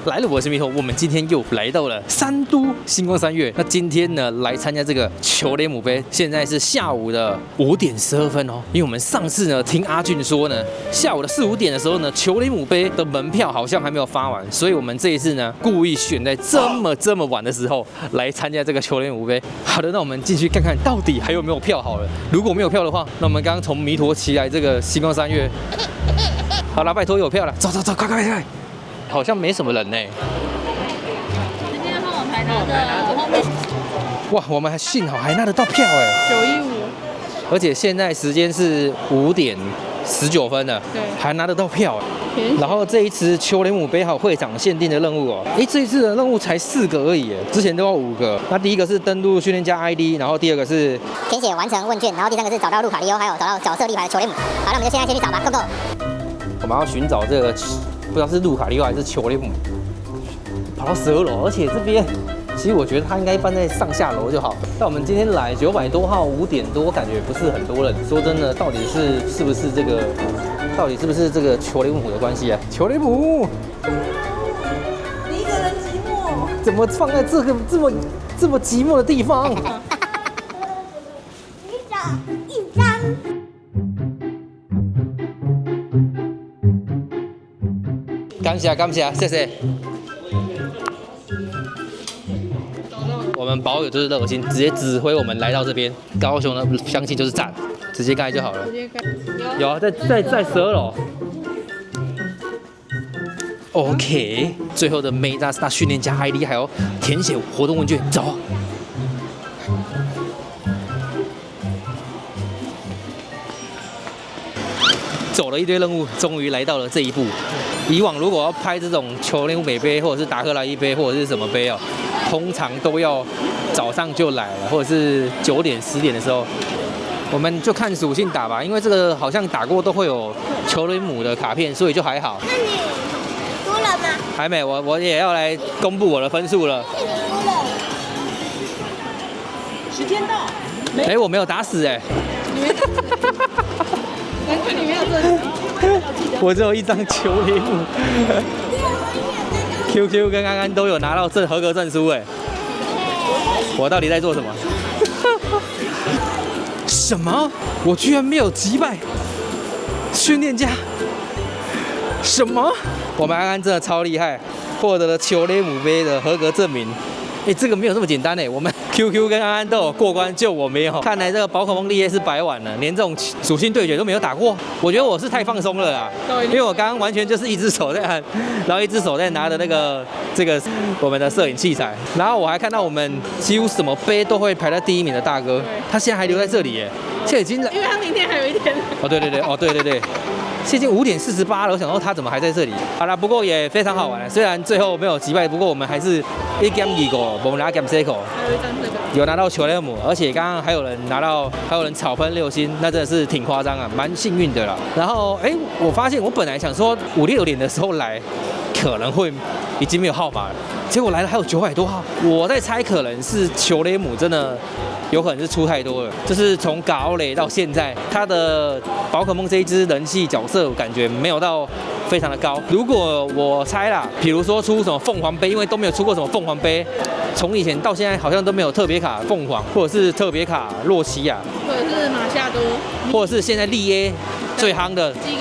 来了，我是米头。我们今天又来到了三都星光三月。那今天呢，来参加这个球雷姆杯。现在是下午的5点12分哦。因为我们上次呢，听阿俊说呢，下午的4、5点的时候呢，球雷姆杯的门票好像还没有发完，所以我们这一次呢，故意选在这么晚的时候来参加这个球雷姆杯。好的，那我们进去看看到底还有没有票好了。如果没有票的话，那我们刚刚从弥陀骑来这个星光三月。好了，拜托有票了，走，快！好像没什么人呢。今天号码牌拿的后面哇，我们还幸好还拿得到票哎915，而且现在时间是5点19分了，对，还拿得到票。便宜。然后这一次球雷姆杯还有会长限定的任务哦，这一次的任务才4个而已，之前都要5个。那第一个是登录训练家 ID， 然后第二个是填写完成问卷，然后第三个是找到路卡利欧，还有找到角色立牌的球雷姆。好，那我们就现在先去找吧 ，Go！ 我们要寻找这个，不知道是路卡利欧还是球雷姆，跑到12楼，而且这边其实我觉得它应该放在上下楼就好。但我们今天来900多号5点多，感觉不是很多人。说真的，到底是不是这个球雷姆的关系啊？球雷姆，你一个人寂寞。怎么放在这个这么寂寞的地方？你找一张。感谢，谢谢。我们保有就是热心，直接指挥我们来到这边。高雄的相亲就是赞，直接盖就好了。直接盖。有啊，在12楼。OK， 最后的梅大大训练家 ID 还有填写活动问卷，走。走了一堆任务，终于来到了这一步。以往如果要拍这种球雷姆美杯，或者是达克莱伊杯，或者是什么杯哦，通常都要早上就来了，或者是9点10点的时候，我们就看属性打吧。因为这个好像打过都会有球雷姆的卡片，所以就还好。那你输了吗？还没，我也要来公布我的分数了。是你输了。时间到。我没有打死哎。你没。难怪你没有这。我只有一张球雷姆。QQ 跟安安都有拿到合格证书哎。我到底在做什么？什么？我居然没有击败训练家？什么？我们安安真的超厉害，获得了球雷姆杯的合格证明。这个没有这么简单我们 QQ 跟安安都有过关，就我没有。看来这个宝可梦立业是白玩了，连这种属性对决都没有打过。我觉得我是太放松了啦，因为我刚刚完全就是一只手在按，然后一只手在拿着这个我们的摄影器材，然后我还看到我们几乎什么杯都会排在第1名的大哥，他现在还留在这里耶，现在已经因为他明天还有一天。对。现在5点48了，我想说他怎么还在这里？好了，不过也非常好玩。虽然最后没有击败，不过我们还是1 game 2个，我们拿 game 3个，还有一张这个。有拿到球雷姆，而且刚刚还有人草喷6星，那真的是挺夸张啊，蛮幸运的啦。然后我发现我本来想说5、6点的时候来，可能会已经没有号码了，结果来了还有900多号。我在猜可能是球雷姆真的。有可能是出太多了，就是从嘎奥雷到现在，他的宝可梦这一只人气角色感觉没有到非常的高。如果我猜啦，比如说出什么凤凰杯，因为都没有出过什么凤凰杯，从以前到现在好像都没有特别卡凤凰，或者是特别卡洛奇亚，或者是马夏多，或者是现在利耶最夯的基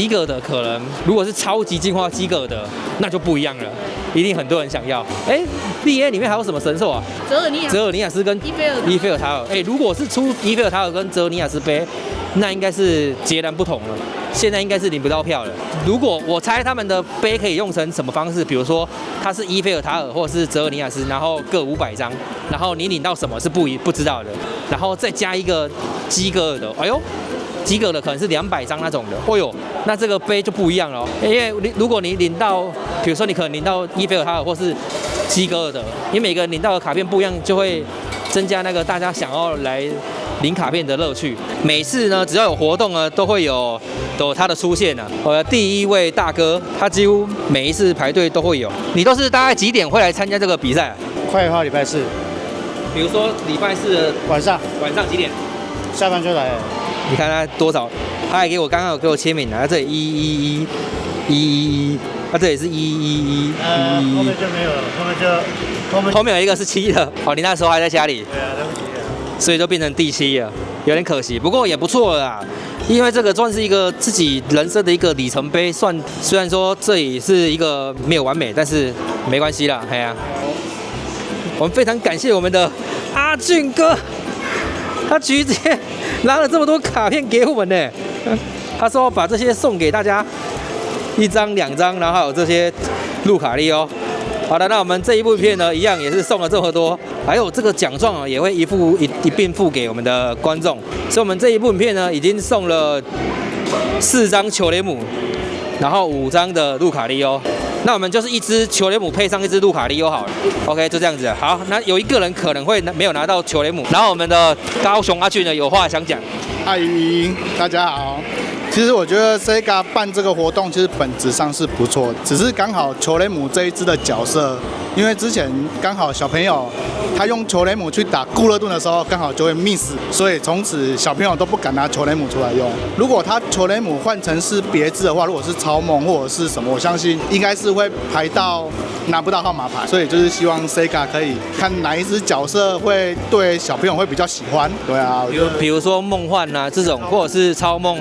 格的可能，如果是超级进化基格的，那就不一样了，一定很多人想要。利耶里面还有什么神兽啊？泽尔尼亚斯跟伊菲尔塔尔。如果是出伊菲尔塔尔跟泽尔尼亚斯杯，那应该是截然不同了。现在应该是领不到票了。如果我猜他们的杯可以用成什么方式，比如说它是伊菲尔塔尔或者是泽尔尼亚斯，然后各500张，然后你领到什么是不知道的，然后再加一个基格尔的，基格的可能是200张那种的，那这个杯就不一样了。因为如果你领到，比如说你可能领到伊菲尔塔尔或是基格尔的，因为每个人领到的卡片不一样，就会增加那个大家想要来领卡片的乐趣。每次呢，只要有活动呢，都会有他的出现啊。我的第1位大哥，他几乎每一次排队都会有。你都是大概几点会来参加这个比赛？快的话礼拜4，比如说礼拜4的晚上几点？下班就来了。你看他多少？他还刚刚有给我签名，在这里111， 111啊，这也是111。后面就没有了，后面有一个是7的。哦，你那时候还在家里。对啊，对不起啊。所以就变成第7了，有点可惜，不过也不错了啦。因为这个算是一个自己人生的一个里程碑，虽然说这也是一个没有完美，但是没关系啦，哎呀。我们非常感谢我们的阿俊哥，他直接拿了这么多卡片给我们呢。他说把这些送给大家，1张、2张，然后还有这些路卡利哦。好的，那我们这一部片呢，一样也是送了这么多，还有这个奖状啊，也会一并付给我们的观众。所以我们这一部片呢，已经送了4张球雷姆，然后5张的路卡利欧。那我们就是1支球雷姆配上1支路卡利欧好了。OK， 就这样子。好，那有一个人可能会没有拿到球雷姆，然后我们的高雄阿俊呢有话想讲。嗨，大家好。其实我觉得 Sega 办这个活动，其实本质上是不错，只是刚好球雷姆这一支的角色，因为之前刚好小朋友他用球雷姆去打固勒顿的时候，刚好就会 miss， 所以从此小朋友都不敢拿球雷姆出来用。如果他球雷姆换成是别致的话，如果是超梦或者是什么，我相信应该是会排到拿不到号码牌。所以就是希望 Sega 可以看哪一支角色会对小朋友会比较喜欢。对啊，比如说梦幻啊这种，或者是超梦，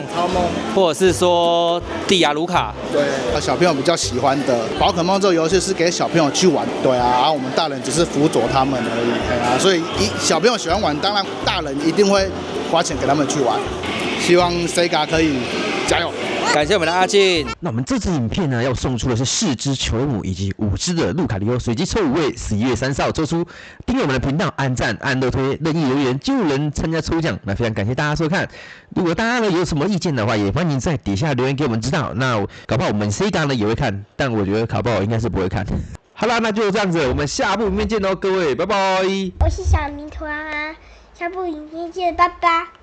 或者是说蒂亚卢卡，对，小朋友比较喜欢的宝可梦这个游戏是给小朋友去玩，对啊，然后我们大人只是辅佐他们而已，对啊，所以小朋友喜欢玩，当然大人一定会花钱给他们去玩。希望 Sega 可以加油。感谢我们的阿俊。那我们这支影片呢，要送出的是4支球雷姆以及5支的路卡利欧，随机抽5位，11月30号抽出。订阅我们的频道，按赞、按热推，任意留言就能参加抽奖。那非常感谢大家收看。如果大家呢有什么意见的话，也欢迎在底下留言给我们知道。那搞不好我们 Sega 呢也会看，但我觉得搞不好应该是不会看。好啦，那就这样子，我们下部影片见喽，各位，拜拜。我是小明团啊，下部影片见，拜拜。